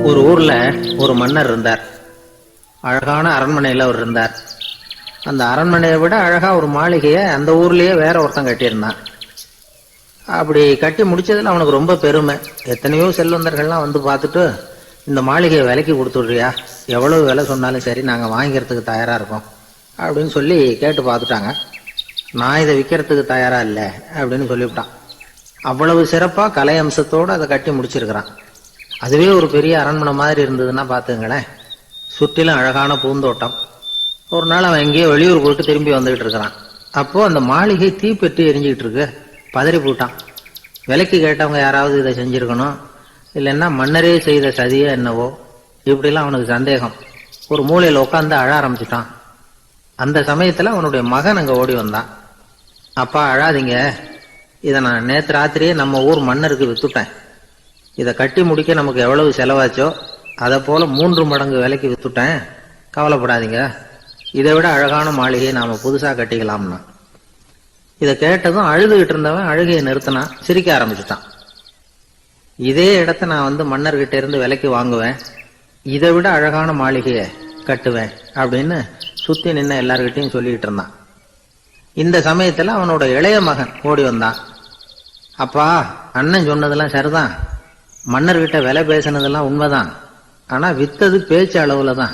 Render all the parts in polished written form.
ஒரு ஊர்ல ஒரு மன்னர் இருந்தார். அழகான அரண்மனையில அவர் இருந்தார். அந்த அரண்மனையை விட அழகா ஒரு மாளிகையை அந்த ஊர்லயே வேற ஒருத்தன் கட்டியிருந்தான். அப்படி கட்டி முடிச்சதுல அவனுக்கு ரொம்ப பெருமை. எத்தனையோ செல்வந்தர்கள்லாம் வந்து பார்த்துட்டு, இந்த மாளிகையை விலைக்கு கொடுத்துடுறியா, எவ்வளவு விலை சொன்னாலும் சரி நாங்க வாங்கிக்கிறதுக்கு தயாரா இருக்கோம் அப்படின்னு சொல்லி கேட்டு பார்த்துட்டாங்க. நான் இதை விற்கிறதுக்கு தயாரா இல்லை அப்படின்னு சொல்லிவிட்டான். அவ்வளவு சிறப்பா கலை அம்சத்தோடு அதை கட்டி முடிச்சிருக்கிறான். அதுவே ஒரு பெரிய அரண்மனை மாதிரி இருந்ததுன்னா பாத்துங்களேன். சுற்றிலும் அழகான பூந்தோட்டம். ஒரு நாள் அவன் எங்கேயோ வெளியூர் போயிட்டு திரும்பி வந்துகிட்டு இருக்கிறான். அப்போ அந்த மாளிகை தீப்பெட்டி எரிஞ்சுக்கிட்டு இருக்கு. பதறி போட்டான். விலைக்கு கேட்டவங்க யாராவது இதை செஞ்சிருக்கணும், இல்லைன்னா மன்னரே செய்த சதியே என்னவோ, இப்படிலாம் அவனுக்கு சந்தேகம். ஒரு மூலையில உட்காந்து அழ ஆரம்பிச்சுட்டான். அந்த சமயத்துல அவனுடைய மகன் அங்க ஓடி வந்தான். அப்பா அழாதீங்க, இதை நான் நேற்று ராத்திரியே நம்ம ஊர் மன்னருக்கு வித்துட்டேன். இதை கட்டி முடிக்க நமக்கு எவ்வளவு செலவாச்சோ அதை போல 3 மடங்கு விலைக்கு வித்துட்டேன். கவலைப்படாதீங்க, இதை விட அழகான மாளிகையை நாம புதுசா கட்டிக்கலாம்னா. இதை கேட்டதும் அழுதுகிட்டு இருந்தவன் அழுகையை நிறுத்தினான். சிரிக்க ஆரம்பிச்சுட்டான். இதே இடத்த நான் வந்து மன்னர்கிட்ட இருந்து விலைக்கு வாங்குவேன், இதை விட அழகான மாளிகையை கட்டுவேன் அப்படின்னு சுத்தி நின்ன எல்லார்கிட்டையும் சொல்லிக்கிட்டு இருந்தான். இந்த சமயத்துல அவனோட இளைய மகன் ஓடி வந்தான். அப்பா, அண்ணன் சொன்னதெல்லாம் சரிதான், மன்னர்கிட்ட விலை பேசினதெல்லாம் உண்மைதான், ஆனா வித்தது பேச்சு அளவுல தான்.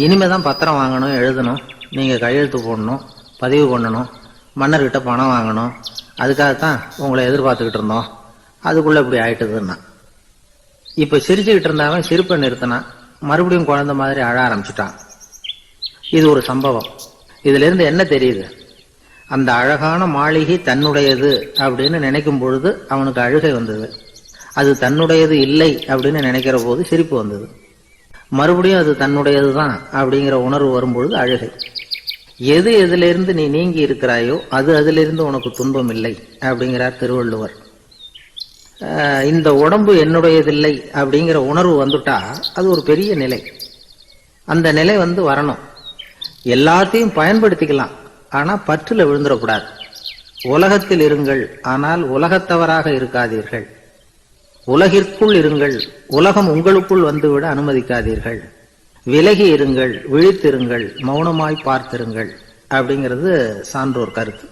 இனிமேதான் பத்திரம் வாங்கணும், எழுதணும், நீங்க கையெழுத்து போடணும், பதிவு பண்ணணும், மன்னர்கிட்ட பணம் வாங்கணும். அதுக்காகத்தான் உங்களை எதிர்பார்த்துக்கிட்டு இருந்தோம். அதுக்குள்ள இப்படி ஆயிட்டுதுன்னா. இப்ப சிரிச்சுக்கிட்டு இருந்தவன் சிரிப்பை நிறுத்தினான். மறுபடியும் குழந்தை மாதிரி அழ ஆரம்பிச்சுட்டான். இது ஒரு சம்பவம். இதுல இருந்து என்ன தெரியுது? அந்த அழகான மாளிகை தன்னுடையது அப்படின்னு நினைக்கும் பொழுது அவனுக்கு அழுகை வந்தது. அது தன்னுடையது இல்லை அப்படின்னு நினைக்கிற போது சிரிப்பு வந்தது. மறுபடியும் அது தன்னுடையதுதான் அப்படிங்கிற உணர்வு வரும்பொழுது அழுகை. எது எதிலிருந்து நீ நீங்கி இருக்கிறாயோ அது அதிலிருந்து உனக்கு துன்பம் இல்லை அப்படிங்கிறார் திருவள்ளுவர். இந்த உடம்பு என்னுடையதில்லை அப்படிங்கிற உணர்வு வந்துட்டா அது ஒரு பெரிய நிலை. அந்த நிலை வந்து வரணும். எல்லாத்தையும் பயன்படுத்திக்கலாம், ஆனா பற்றுல விழுந்துடக்கூடாது. உலகத்தில் இருங்கள், ஆனால் உலகத்தவராக இருக்காதீர்கள். உலகிற்குள் இருங்கள், உலகம் உங்களுக்குள் வந்துவிட அனுமதிக்காதீர்கள். விலகி இருங்கள், விழித்திருங்கள், மௌனமாய் பார்த்திருங்கள் அப்படிங்கிறது சான்றோர் கருத்து.